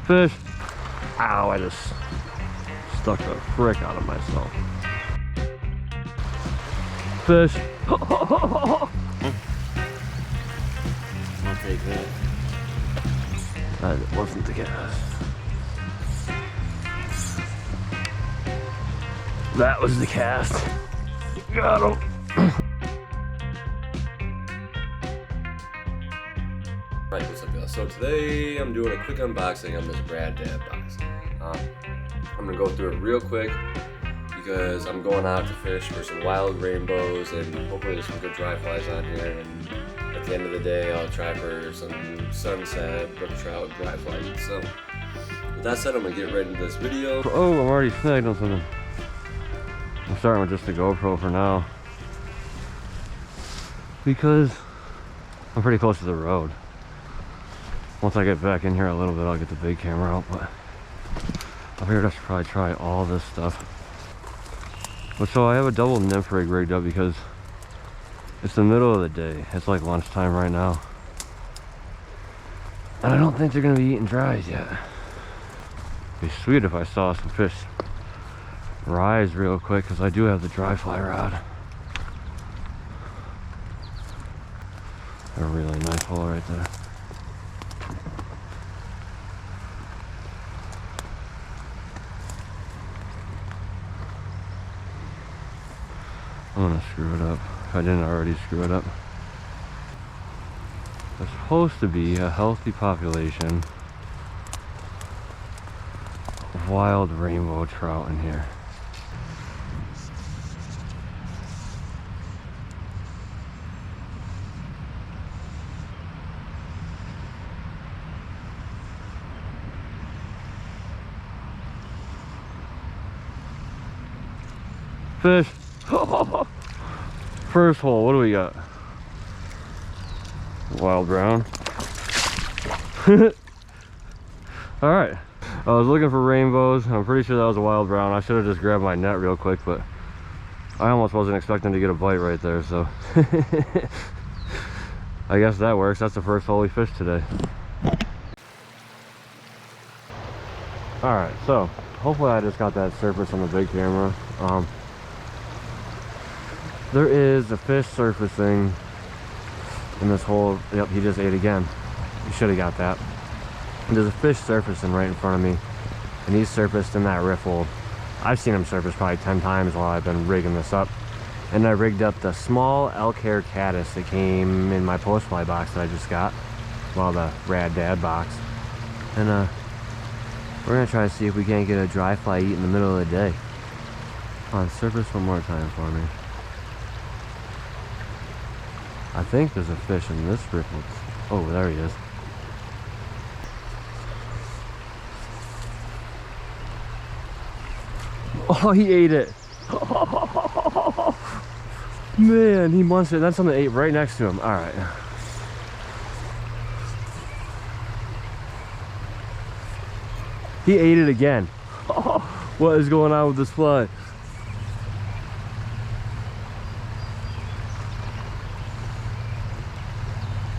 Fish. Ow, I just stuck the frick out of myself. Fish. I'll take that. That wasn't the cast. That was the cast. Got him. Right, what's up, guys? So today I'm doing a quick unboxing on this Rad Dad box. I'm gonna go through it real quick because I'm going out to fish for some wild rainbows and hopefully there's some good dry flies on here. And at the end of the day, I'll try for some sunset, brook trout, dry fly. So with that said, I'm gonna get right into this video. Oh, I'm already snagged on something. I'm starting with just the GoPro for now because I'm pretty close to the road. Once I get back in here a little bit, I'll get the big camera out, but I figured I should probably try all this stuff. But so I have a double nymph rig rigged up because it's the middle of the day. It's like lunchtime right now. And I don't think they're gonna be eating dries yet. It'd be sweet if I saw some fish rise real quick because I do have the dry fly rod. A really nice hole right there. I'm gonna screw it up if I didn't already screw it up. There's supposed to be a healthy population of wild rainbow trout in here. Fish. First hole, what do we got? Wild brown. Alright. I was looking for rainbows. I'm pretty sure that was a wild brown. I should have just grabbed my net real quick, but I almost wasn't expecting to get a bite right there, so I guess that works. That's the first hole we fished today. Alright, so hopefully I just got that surface on the big camera. There is a fish surfacing in this hole. Yep, he just ate again. You should have got that. And there's a fish surfacing right in front of me, and he's surfaced in that riffle. I've seen him surface probably 10 times while I've been rigging this up. And I rigged up the small elk hair caddis that came in my postfly box that I just got. Well, the Rad Dad box. And we're gonna try to see if we can't get a dry fly eat in the middle of the day. Come on, surface one more time for me. I think there's a fish in this riffle. Oh, there he is. Oh, he ate it. Man, he munched it. That's something that ate right next to him. All right. He ate it again. What is going on with this fly?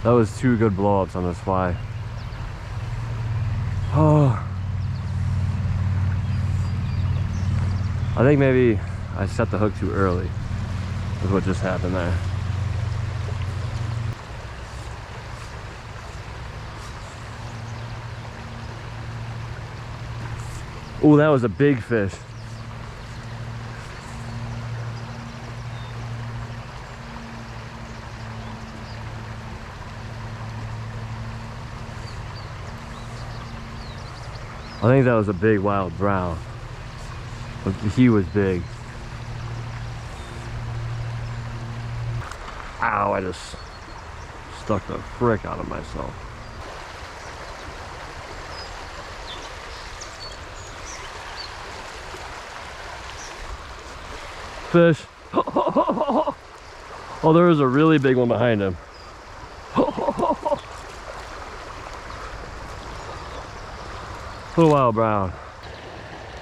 That was 2 good blow-ups on this fly. Oh. I think maybe I set the hook too early. Is what just happened there. Oh, that was a big fish. I think that was a big wild brown. He was big. Ow, I just stuck the frick out of myself. Fish. Oh, there was a really big one behind him. Little wild brown.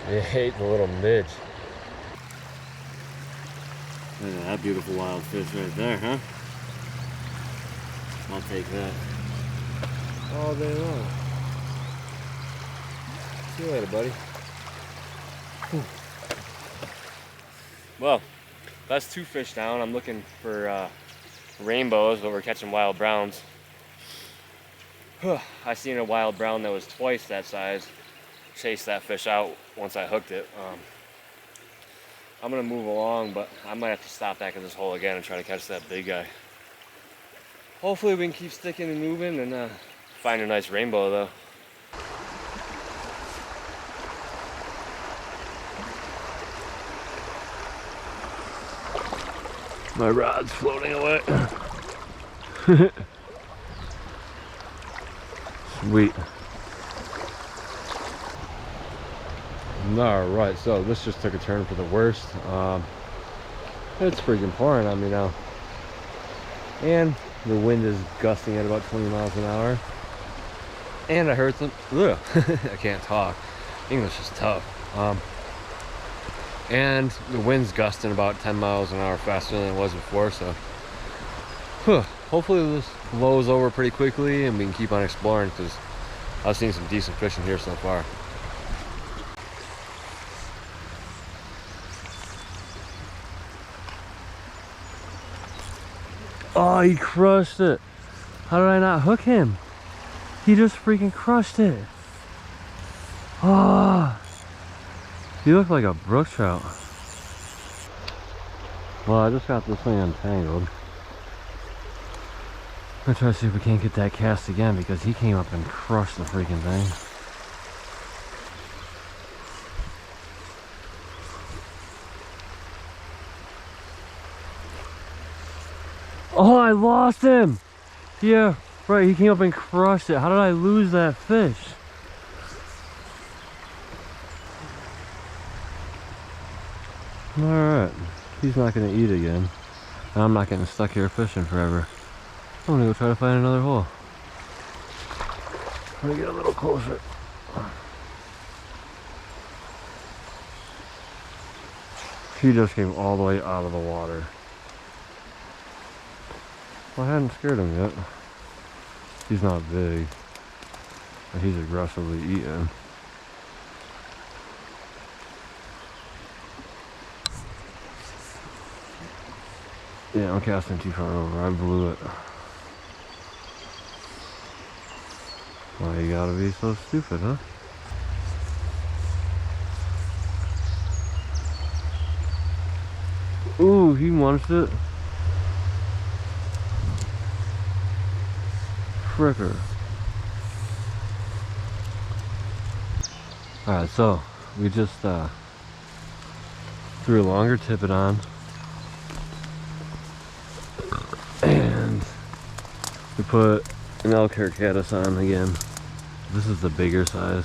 It ate the little midge. Look at that beautiful wild fish right there, huh? I'll take that all day long. See you later, buddy. Well, that's 2 fish down. I'm looking for rainbows, but we're catching wild browns. I seen a wild brown that was twice that size. Chased that fish out once I hooked it. I'm gonna move along, but I might have to stop back at this hole again and try to catch that big guy. Hopefully we can keep sticking and moving and find a nice rainbow though. My rod's floating away. Sweet. Alright, so this just took a turn for the worst. It's freaking pouring on me now. And the wind is gusting at about 20 miles an hour. And I heard some, ugh, I can't talk. English is tough. And the wind's gusting about 10 miles an hour faster than it was before, so hopefully this blows over pretty quickly and we can keep on exploring, because I've seen some decent fishing here so far. Oh, he crushed it. How did I not hook him? He just freaking crushed it. Oh, he looked like a brook trout. Well, I just got this thing untangled. I'm gonna try to see if we can't get that cast again, because he came up and crushed the freaking thing. Oh, I lost him! Yeah, right, he came up and crushed it. How did I lose that fish? Alright, he's not gonna eat again. I'm not getting stuck here fishing forever. I'm gonna go try to find another hole. I'm gonna get a little closer. He just came all the way out of the water. Well, I hadn't scared him yet. He's not big, but he's aggressively eating. Yeah, I'm casting too far over. I blew it. Why you gotta be so stupid, huh? Ooh, he munched it. Fricker. Alright, so we just threw a longer tippet on. And we put an elk hair caddis on again. This is the bigger size,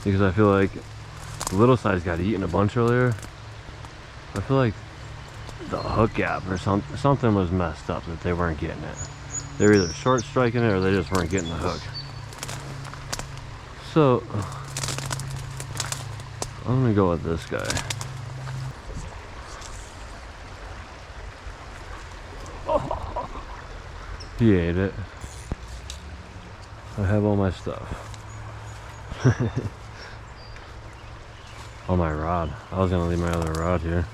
because I feel like the little size got eaten a bunch earlier. I feel like the hook gap or something was messed up, that they weren't getting it. They were either short striking it or they just weren't getting the hook. So I'm gonna go with this guy. He ate it. I have all my stuff. Oh, my rod. I was gonna leave my other rod here.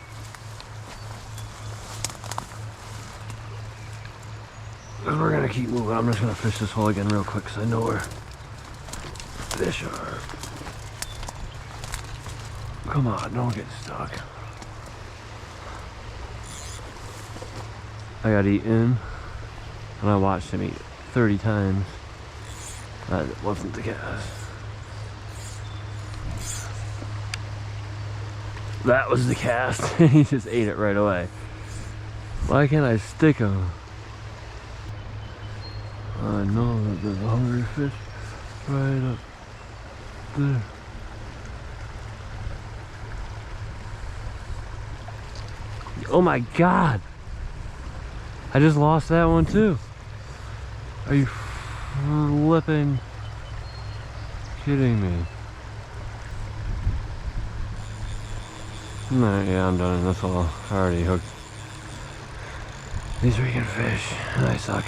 Because we're gonna keep moving. I'm just gonna fish this hole again real quick, because I know where fish are. Come on, don't get stuck. I got eaten, and I watched him eat 30 times. That wasn't the cast. That was the cast. He just ate it right away. Why can't I stick him? I know that there's a hungry fish right up there. Oh my god! I just lost that one too. Are you flipping kidding me? Nah, yeah, I'm done in this hole. I already hooked these freaking fish, and I suck.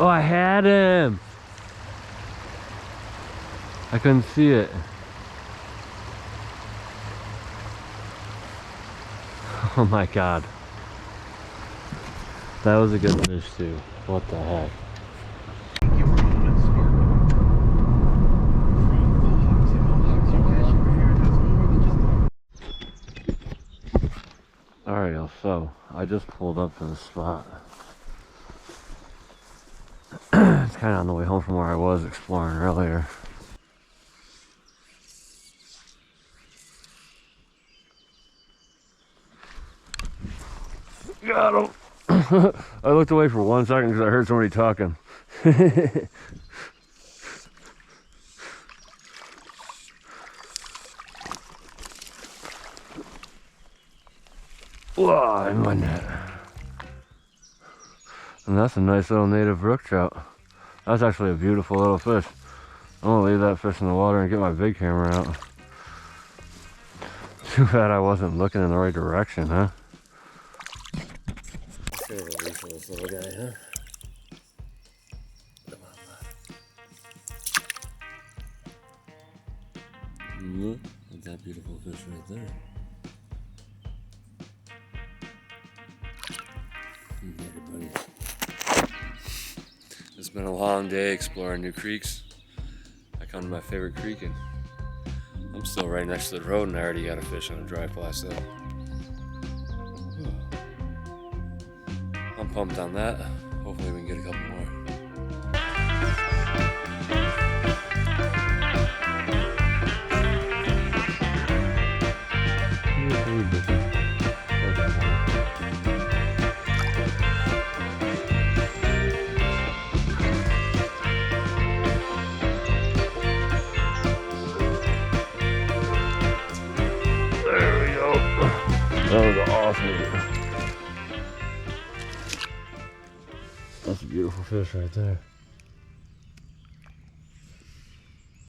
Oh, I had him. I couldn't see it. Oh my god. That was a good fish too. What the heck? Alright, y'all, so I just pulled up to the spot. It's kind of on the way home from where I was exploring earlier. Got him! I looked away for 1 second because I heard somebody talking. Whoa, in my net. And that's a nice little native brook trout. That's actually a beautiful little fish. I'm gonna leave that fish in the water and get my big camera out. Too bad I wasn't looking in the right direction, huh? Let's get a release for this little guy, huh? Come on, look at that beautiful fish right there. Everybody. It's been a long day exploring new creeks. I come to my favorite creek and I'm still right next to the road and I already got a fish on a dry fly, so I'm pumped on that. Hopefully we can get a couple more. That was awesome. That's a beautiful fish right there.